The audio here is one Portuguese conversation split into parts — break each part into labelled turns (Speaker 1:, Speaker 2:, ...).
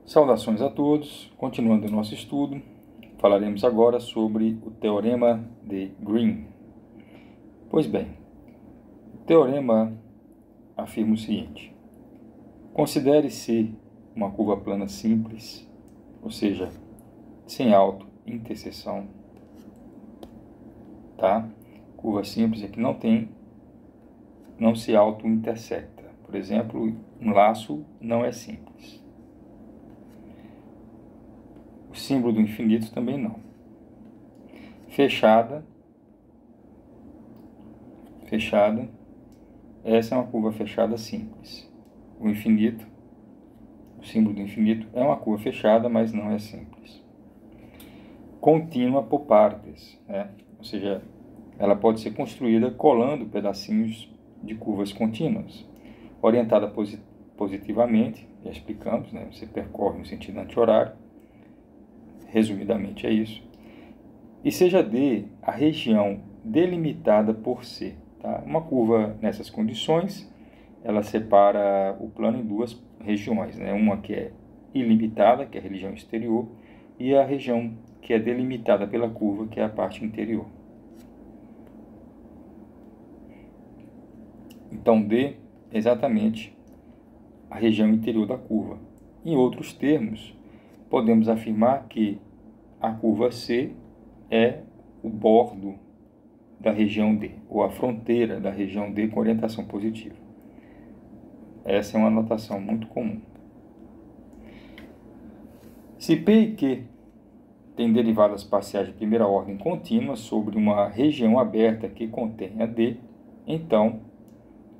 Speaker 1: Saudações a todos. Continuando o nosso estudo, falaremos agora sobre o Teorema de Green. Pois bem, o teorema afirma o seguinte: considere-se uma curva plana simples, ou seja, sem auto-interseção, tá? Curva simples é que não se auto-intersecta. Por exemplo, um laço não é simples. O símbolo do infinito também não. Fechada. Essa é uma curva fechada simples. O infinito, o símbolo do infinito, é uma curva fechada, mas não é simples. Contínua por partes, né? Ou seja, ela pode ser construída colando pedacinhos de curvas contínuas. Orientada positivamente, já explicamos, né? Você percorre no sentido anti-horário. Resumidamente é isso. E seja D a região delimitada por C. Tá? Uma curva nessas condições, ela separa o plano em duas regiões, né? Uma que é ilimitada, que é a região exterior, e a região que é delimitada pela curva, que é a parte interior. Então, D é exatamente a região interior da curva. Em outros termos, podemos afirmar que a curva C é o bordo da região D, ou a fronteira da região D com orientação positiva. Essa é uma notação muito comum. Se P e Q têm derivadas parciais de primeira ordem contínuas sobre uma região aberta que contém a D, então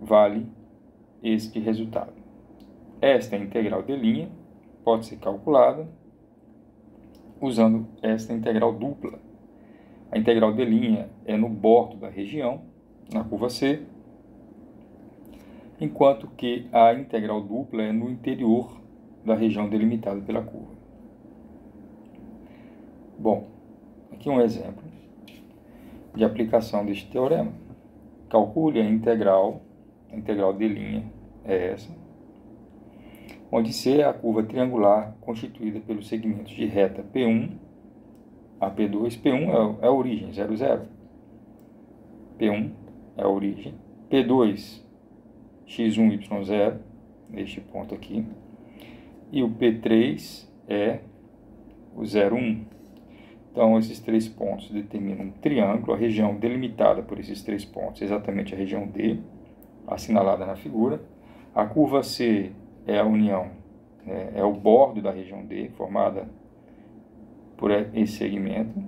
Speaker 1: vale este resultado. Esta integral de' pode ser calculada usando esta integral dupla. A integral de' é no bordo da região, na curva C, enquanto que a integral dupla é no interior da região delimitada pela curva. Bom, aqui um exemplo de aplicação deste teorema. Calcule a integral de' é essa, onde C é a curva triangular constituída pelos segmentos de reta P1 a P2. P1 é a origem, 0, 0. P1 é a origem. P2, x1, y0, neste ponto aqui. E o P3 é o 0, 1. Então, esses três pontos determinam um triângulo. A região delimitada por esses três pontos é exatamente a região D, assinalada na figura. A curva C é a união, é o bordo da região D, formada por esse segmento,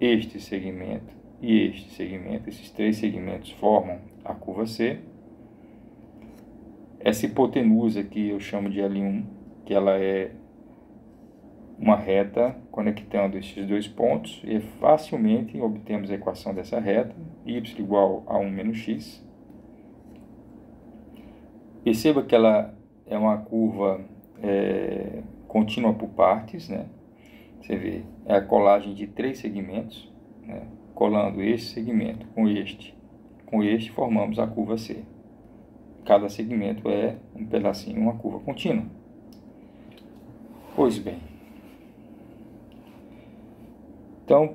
Speaker 1: este segmento e este segmento. Esses três segmentos formam a curva C. Essa hipotenusa aqui eu chamo de L1, que ela é uma reta conectando esses dois pontos, e facilmente obtemos a equação dessa reta, y igual a 1 menos x. Perceba que ela é uma curva contínua por partes, né? Você vê, é a colagem de três segmentos, né? Colando este segmento com este, formamos a curva C. Cada segmento é um pedacinho, uma curva contínua. Pois bem, então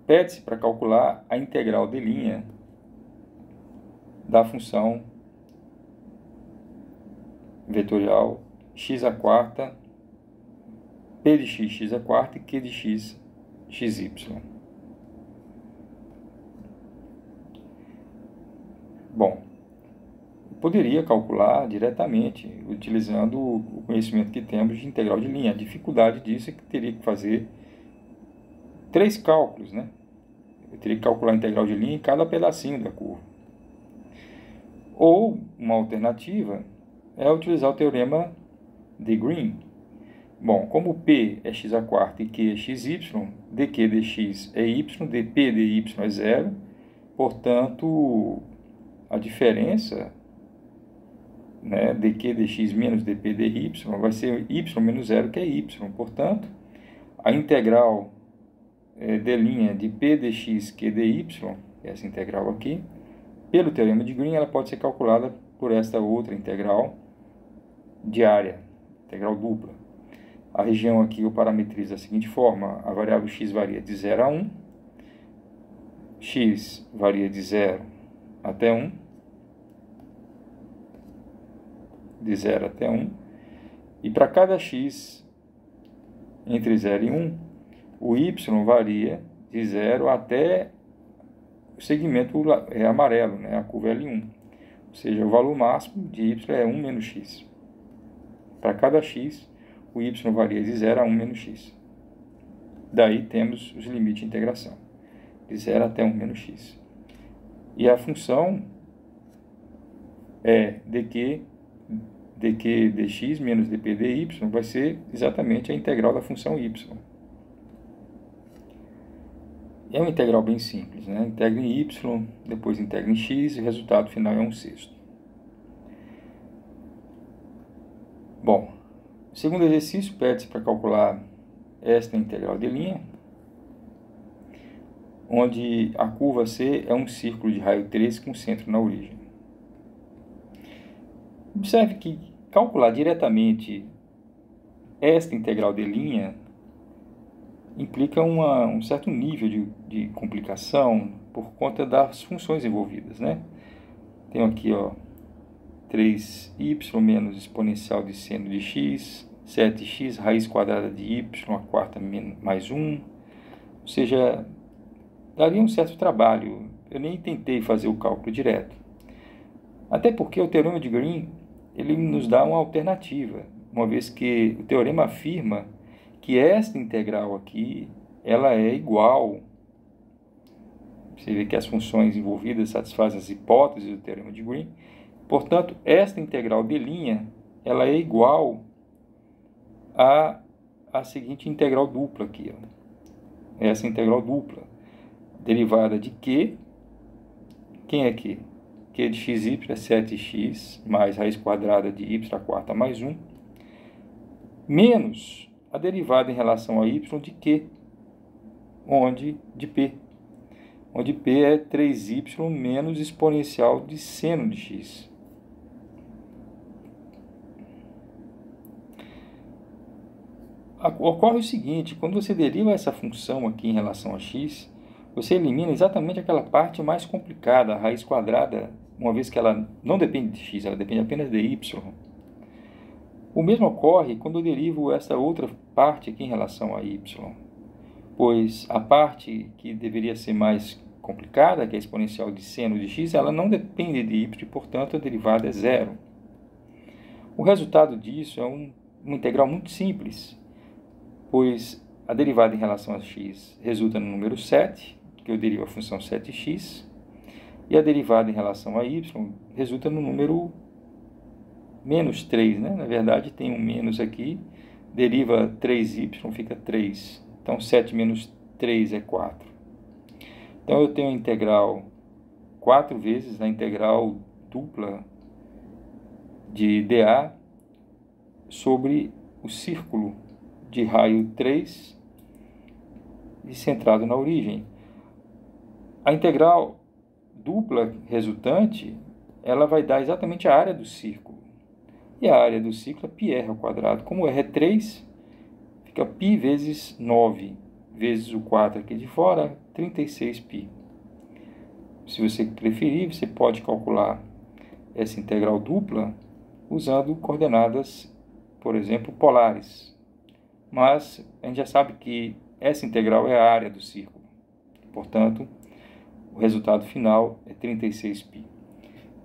Speaker 1: pede-se para calcular a integral de' da função vetorial x², p de x, x² e q de x, xy. Bom, poderia calcular diretamente, utilizando o conhecimento que temos de integral de linha. A dificuldade disso é que teria que fazer três cálculos, né? Eu teria que calcular a integral de linha em cada pedacinho da curva. Ou, uma alternativa, é utilizar o teorema de Green. Bom, como P é x² e Q é xy, dq dx é y, dp dy é 0, portanto, a diferença, né, dq dx menos dp dy vai ser y menos 0, que é y. Portanto, a integral de' de p dx q dy, essa integral aqui, pelo teorema de Green, ela pode ser calculada por esta outra integral diária, integral dupla. A região aqui eu parametrizo da seguinte forma: a variável x varia de 0 a 1, x varia de 0 até 1, de 0 até 1, e para cada x entre 0 e 1, o y varia de 0 até o segmento amarelo, né, a curva L1. Ou seja, o valor máximo de y é 1 menos x. Para cada x, o y varia de 0 a 1 menos x. Daí temos os limites de integração, de 0 até 1 menos x. E a função é dq dx menos dp dy vai ser exatamente a integral da função y. É uma integral bem simples, né? Integra em y, depois integra em x, e o resultado final é 1/6. Bom, o segundo exercício pede-se para calcular esta integral de linha, onde a curva C é um círculo de raio 3 com centro na origem. Observe que calcular diretamente esta integral de linha implica um certo nível de complicação por conta das funções envolvidas, né? Tenho aqui, 3y menos exponencial de seno de x, 7x, raiz quadrada de y, a quarta mais 1. Ou seja, daria um certo trabalho. Eu nem tentei fazer o cálculo direto. Até porque o teorema de Green, ele nos dá uma alternativa, uma vez que o teorema afirma que esta integral aqui, ela é igual. Você vê que as funções envolvidas satisfazem as hipóteses do teorema de Green. Portanto, esta integral de linha, ela é igual a seguinte integral dupla aqui. Essa integral dupla, derivada de Q. Quem é Q? Q de xy é 7x mais raiz quadrada de y a quarta mais 1, menos a derivada em relação a y de Q, de P, onde P é 3y menos exponencial de seno de x. Ocorre o seguinte: quando você deriva essa função aqui em relação a x, você elimina exatamente aquela parte mais complicada, a raiz quadrada, uma vez que ela não depende de x, ela depende apenas de y. O mesmo ocorre quando eu derivo essa outra parte aqui em relação a y, pois a parte que deveria ser mais complicada, que é a exponencial de seno de x, ela não depende de y, e, portanto, a derivada é zero. O resultado disso é uma integral muito simples, pois a derivada em relação a x resulta no número 7, que eu derivo a função 7x, e a derivada em relação a y resulta no número menos 3, né? Na verdade, tem um menos aqui, deriva 3y, fica 3. Então, 7 menos 3 é 4. Então, eu tenho a integral 4 vezes a integral dupla de dA sobre o círculo de raio 3 e centrado na origem. A integral dupla resultante, ela vai dar exatamente a área do círculo. E a área do ciclo é πr ao quadrado. Como r é 3, fica π vezes 9, vezes o 4 aqui de fora, 36π. Se você preferir, você pode calcular essa integral dupla usando coordenadas, por exemplo, polares. Mas a gente já sabe que essa integral é a área do círculo. Portanto, o resultado final é 36π.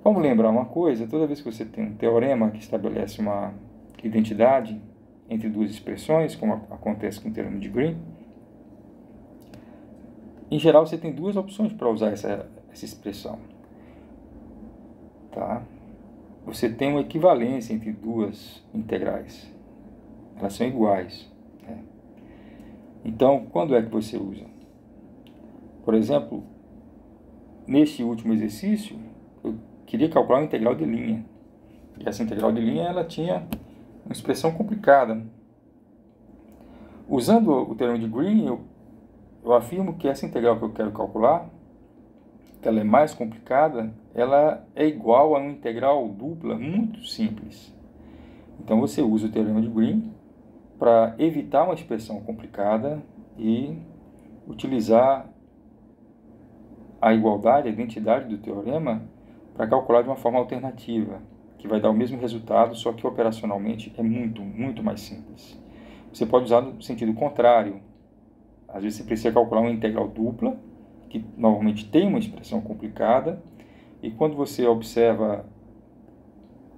Speaker 1: Vamos lembrar uma coisa: toda vez que você tem um teorema que estabelece uma identidade entre duas expressões, como acontece com o teorema de Green, em geral você tem duas opções para usar essa expressão. Tá? Você tem uma equivalência entre duas integrais. Elas são iguais. Né? Então, quando é que você usa? Por exemplo, neste último exercício, eu queria calcular uma integral de linha. E essa integral de linha, ela tinha uma expressão complicada. Usando o teorema de Green, eu afirmo que essa integral que eu quero calcular, que ela é mais complicada, ela é igual a uma integral dupla muito simples. Então, você usa o teorema de Green para evitar uma expressão complicada e utilizar a igualdade, a identidade do teorema para calcular de uma forma alternativa, que vai dar o mesmo resultado, só que operacionalmente é muito, muito mais simples. Você pode usar no sentido contrário. Às vezes você precisa calcular uma integral dupla, que normalmente tem uma expressão complicada, e quando você observa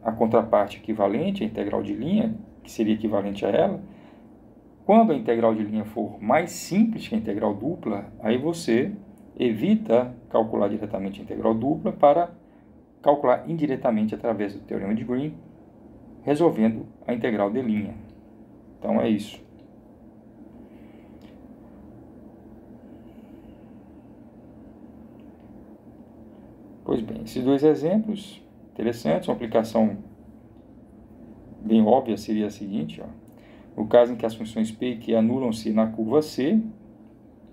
Speaker 1: a contraparte equivalente, a integral de linha, que seria equivalente a ela, quando a integral de linha for mais simples que a integral dupla, aí você evita calcular diretamente a integral dupla para calcular indiretamente através do teorema de Green, resolvendo a integral de linha. Então é isso. Pois bem, esses dois exemplos interessantes, uma aplicação bem óbvia seria a seguinte, ó. No caso em que as funções P e Q anulam-se na curva C,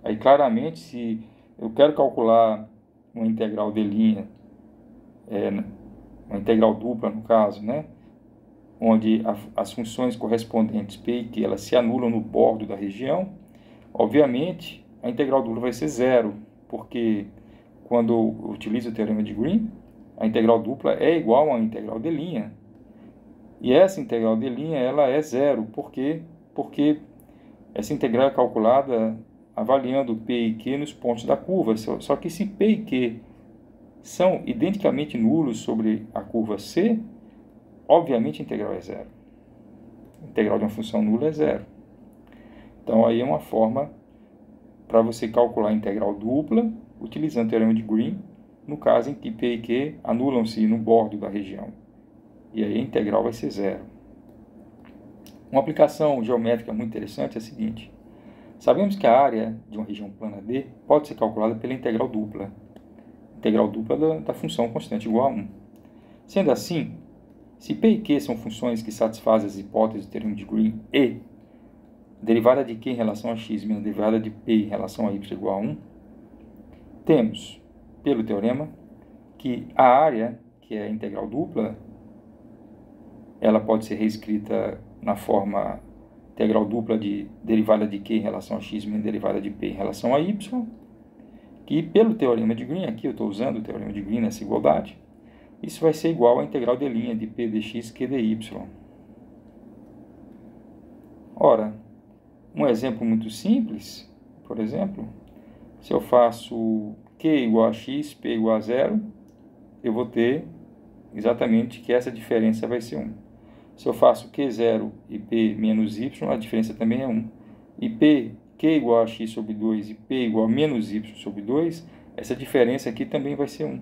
Speaker 1: aí claramente se eu quero calcular uma integral de linha, uma integral dupla no caso, né, onde as funções correspondentes P e Q elas se anulam no bordo da região, obviamente a integral dupla vai ser zero, porque quando eu utilizo o teorema de Green, a integral dupla é igual à integral de linha. E essa integral de linha ela é zero. Por quê? Porque essa integral é calculada avaliando P e Q nos pontos da curva. Só que se P e Q são identicamente nulos sobre a curva C, obviamente a integral é zero. A integral de uma função nula é zero. Então aí é uma forma para você calcular a integral dupla utilizando o teorema de Green, no caso em que P e Q anulam-se no bordo da região. E aí a integral vai ser zero. Uma aplicação geométrica muito interessante é a seguinte. Sabemos que a área de uma região plana D pode ser calculada pela integral dupla. Integral dupla da função constante igual a 1. Sendo assim, se P e Q são funções que satisfazem as hipóteses do teorema de Green e derivada de Q em relação a x menos derivada de P em relação a y igual a 1, temos, pelo teorema, que a área, que é a integral dupla, ela pode ser reescrita na forma integral dupla de derivada de Q em relação a x menos derivada de P em relação a y, que pelo teorema de Green, aqui eu estou usando o teorema de Green nessa igualdade, isso vai ser igual à integral de linha de P dx Q dy. Ora, um exemplo muito simples, por exemplo, se eu faço Q igual a x, P igual a 0, eu vou ter exatamente que essa diferença vai ser 1. Se eu faço Q0 e P menos y, a diferença também é 1. E Q igual a x sobre 2 e P igual a menos y sobre 2, essa diferença aqui também vai ser 1.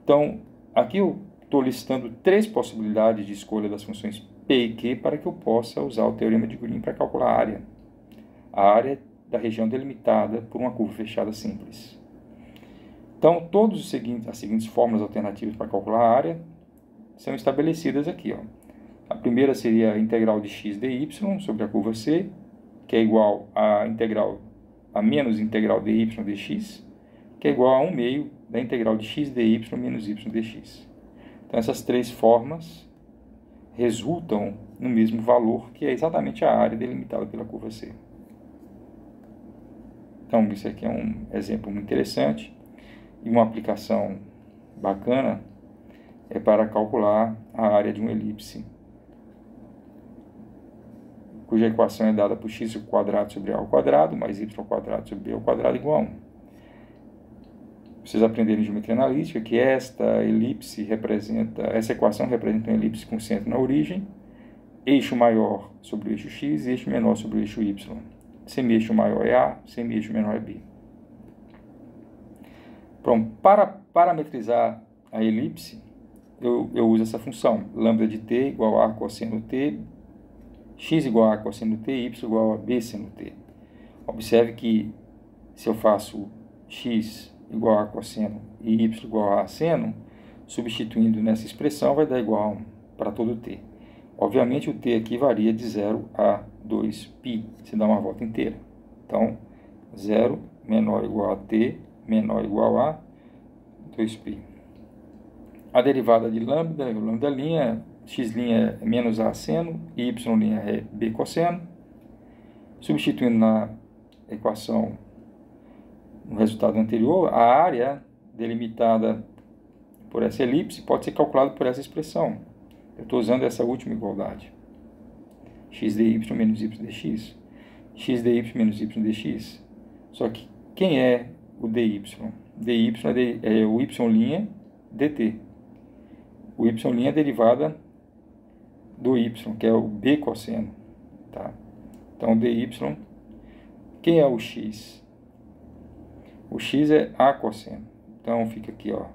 Speaker 1: Então, aqui eu estou listando 3 possibilidades de escolha das funções P e Q para que eu possa usar o teorema de Green para calcular a área. A área da região delimitada por uma curva fechada simples. Então, as seguintes fórmulas alternativas para calcular a área são estabelecidas aqui, ó. A primeira seria a integral de x dy sobre a curva C, que é igual a menos integral dy dx, que é igual a 1 meio da integral de x dy menos y dx. Então, essas 3 formas resultam no mesmo valor, que é exatamente a área delimitada pela curva C. Então, isso aqui é um exemplo muito interessante e uma aplicação bacana é para calcular a área de uma elipse, cuja equação é dada por x² sobre a ao quadrado mais y² sobre b ao quadrado igual a 1. Vocês aprenderam em geometria analítica que essa equação representa uma elipse com centro na origem, eixo maior sobre o eixo x e eixo menor sobre o eixo y. Semi-eixo maior é A, semi-eixo menor é B. Pronto, para parametrizar a elipse, eu uso essa função, lambda de t igual a cosseno t, x igual a cosseno t, y igual a b seno t. Observe que se eu faço x igual a cosseno e y igual a seno, substituindo nessa expressão vai dar igual a 1 para todo t. Obviamente o t aqui varia de 0 a 2π, se dá uma volta inteira. Então, 0 menor ou igual a t menor ou igual a 2π. A derivada de lambda, o lambda' x' é menos a seno, y' é b cosseno. Substituindo na equação, no resultado anterior, a área delimitada por essa elipse pode ser calculada por essa expressão. Eu estou usando essa última igualdade. X dy menos y dx. X dy menos y dx. Só que quem é o dy? dy é o y' dt. O y' é derivada do y, que é o b cosseno. Tá? Então, dy, quem é o x? O x é a cosseno. Então, fica aqui, ó,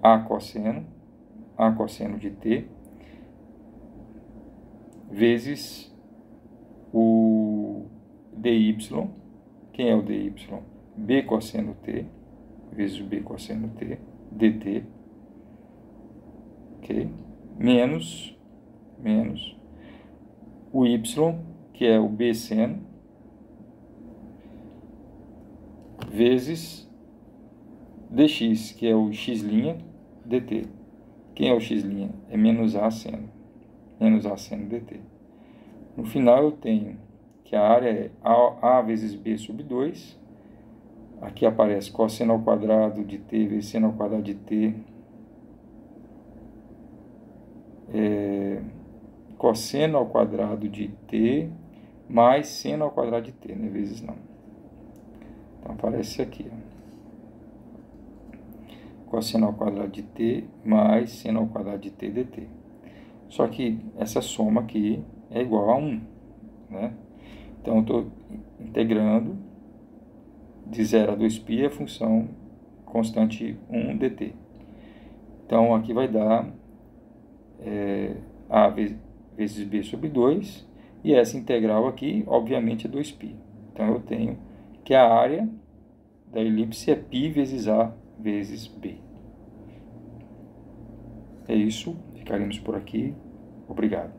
Speaker 1: a cosseno de t, vezes o dy, quem é o dy? B cosseno t, vezes o b cosseno t, dt, ok? Menos o y, que é o b seno, vezes dx, que é o x' dt. Quem é o x'? É menos a seno dt. No final eu tenho que a área é a vezes b sobre 2. Aqui aparece cosseno ao quadrado de t vezes seno ao quadrado de t. Cosseno ao quadrado de t mais seno ao quadrado de t, né? Vezes não. Então aparece aqui, ó. Cosseno ao quadrado de t mais seno ao quadrado de t dt. Só que essa soma aqui é igual a 1, né? Então, eu estou integrando de 0 a 2π a função constante 1 dt. Então, aqui vai dar a vezes b sobre 2, e essa integral aqui, obviamente, é 2π. Então, eu tenho que a área da elipse é π vezes a vezes b. É isso, ficaremos por aqui. Obrigado.